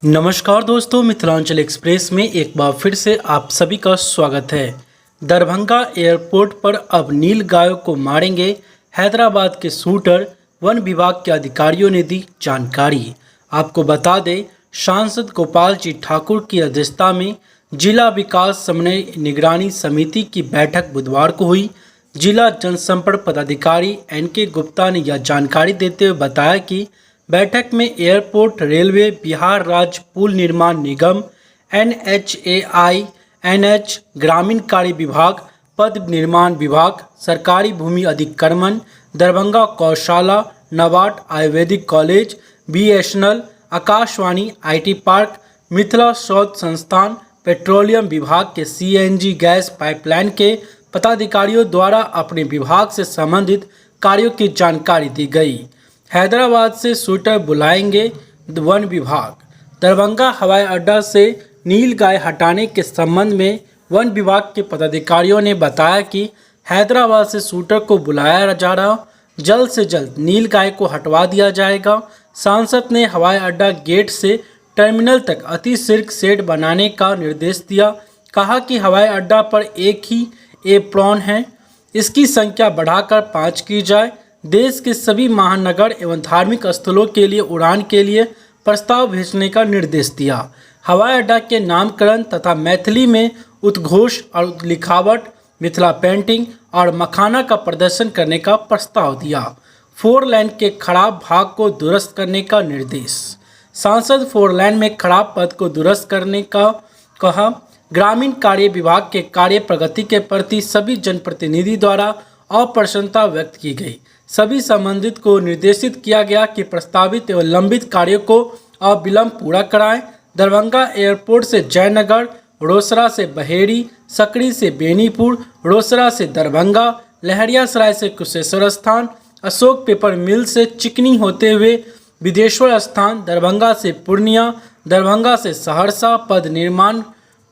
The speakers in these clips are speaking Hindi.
नमस्कार दोस्तों, मिथिलांचल एक्सप्रेस में एक बार फिर से आप सभी का स्वागत है। दरभंगा एयरपोर्ट पर अब नील गायों को मारेंगे हैदराबाद के शूटर, वन विभाग के अधिकारियों ने दी जानकारी। आपको बता दें, सांसद गोपाल जी ठाकुर की अध्यक्षता में जिला विकास समन्वय निगरानी समिति की बैठक बुधवार को हुई। जिला जनसंपर्क पदाधिकारी एनके गुप्ता ने यह जानकारी देते हुए बताया कि बैठक में एयरपोर्ट, रेलवे, बिहार राज्य पुल निर्माण निगम, NHAI, NH, ग्रामीण कार्य विभाग, पथ निर्माण विभाग, सरकारी भूमि अधिक्रमण, दरभंगा गौशाला, NABARD, Ayurvedic college, BSNL, Akashvani, IT park, Mithila शोध संस्थान, पेट्रोलियम विभाग के CNG गैस पाइपलाइन के पदाधिकारियों द्वारा अपने विभाग से संबंधित कार्यों की जानकारी दी गई। हैदराबाद से शूटर बुलाएंगे वन विभाग। दरभंगा हवाई अड्डा से नील गाय हटाने के संबंध में वन विभाग के पदाधिकारियों ने बताया कि हैदराबाद से शूटर को बुलाया जा रहा, जल्द से जल्द नील गाय को हटवा दिया जाएगा। सांसद ने हवाई अड्डा गेट से टर्मिनल तक अतिशीघ्र शेड बनाने का निर्देश दिया। कहा कि हवाई अड्डा पर एक ही एप्रॉन है, इसकी संख्या बढ़ाकर 5 की जाए। देश के सभी महानगर एवं धार्मिक स्थलों के लिए उड़ान के लिए प्रस्ताव भेजने का निर्देश दिया। हवाई अड्डा के नामकरण तथा मैथिली में उद्घोष और लिखावट, मिथिला पेंटिंग और मखाना का प्रदर्शन करने का प्रस्ताव दिया। 4 लेन के खराब भाग को दुरुस्त करने का निर्देश। सांसद 4 लेन में खराब पथ को दुरुस्त करने का कहा। ग्रामीण कार्य विभाग के कार्य प्रगति के प्रति सभी जनप्रतिनिधि द्वारा अप्रसन्नता व्यक्त की गई। सभी संबंधित को निर्देशित किया गया कि प्रस्तावित एवं लंबित कार्यों को अविलंब पूरा कराएं। दरभंगा एयरपोर्ट से जयनगर, रोसड़ा से बहेड़ी, सकड़ी से बेनीपुर, रोसड़ा से दरभंगा, लहरियासराय से कुशेश्वर स्थान, अशोक पेपर मिल से चिकनी होते हुए विदेश्वर स्थान, दरभंगा से पूर्णिया, दरभंगा से सहरसा पद निर्माण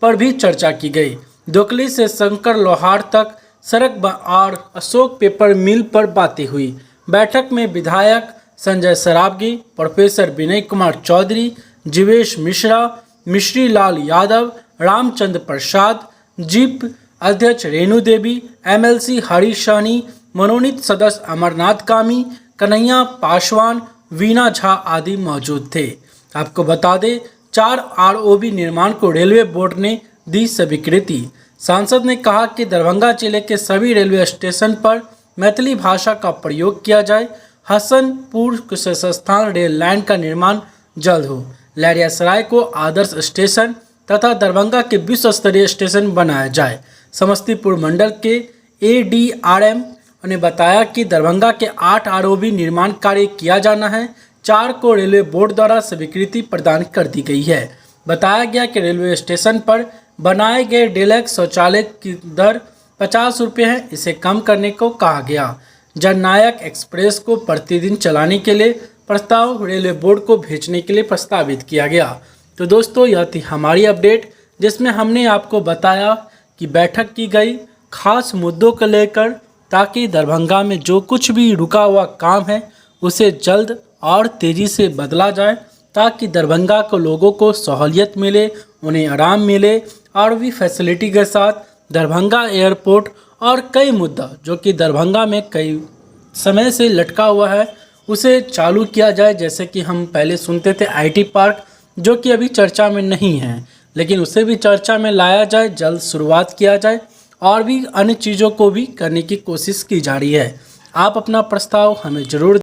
पर भी चर्चा की गई। दोकली से शंकर लोहार तक सड़क और अशोक पेपर मिल पर बातें हुई। बैठक में विधायक संजय सरावगी, प्रोफेसर विनय कुमार चौधरी, जीवेश मिश्रा, मिश्री लाल यादव, रामचंद्र प्रसाद, जीप अध्यक्ष रेणु देवी, MLC हरीश सहनी, मनोनीत सदस्य अमरनाथ कामी, कन्हैया पासवान, वीना झा आदि मौजूद थे। आपको बता दें, 4 ROB निर्माण को रेलवे बोर्ड ने दी स्वीकृति। सांसद ने कहा कि दरभंगा जिले के सभी रेलवे स्टेशन पर मैथिली भाषा का प्रयोग किया जाए। हसनपुर कुशेश्वर स्थान रेल लाइन का निर्माण जल्द हो। लहरियासराय को आदर्श स्टेशन तथा दरभंगा के विश्व स्तरीय स्टेशन बनाया जाए। समस्तीपुर मंडल के ADRM ने बताया कि दरभंगा के 8 ROB निर्माण कार्य किया जाना है। 4 को रेलवे बोर्ड द्वारा स्वीकृति प्रदान कर दी गई है। बताया गया कि रेलवे स्टेशन पर बनाए गए डीलक्स शौचालय की दर 50 रुपये है, इसे कम करने को कहा गया। जननायक एक्सप्रेस को प्रतिदिन चलाने के लिए प्रस्ताव रेलवे बोर्ड को भेजने के लिए प्रस्तावित किया गया। तो दोस्तों, यह थी हमारी अपडेट, जिसमें हमने आपको बताया कि बैठक की गई खास मुद्दों को लेकर, ताकि दरभंगा में जो कुछ भी रुका हुआ काम है उसे जल्द और तेज़ी से बदला जाए, ताकि दरभंगा को लोगों को सहूलियत मिले, उन्हें आराम मिले और भी फैसिलिटी के साथ दरभंगा एयरपोर्ट और कई मुद्दा जो कि दरभंगा में कई समय से लटका हुआ है उसे चालू किया जाए। जैसे कि हम पहले सुनते थे IT पार्क, जो कि अभी चर्चा में नहीं है, लेकिन उसे भी चर्चा में लाया जाए, जल्द शुरुआत किया जाए और भी अन्य चीज़ों को भी करने की कोशिश की जा रही है। आप अपना प्रस्ताव हमें ज़रूर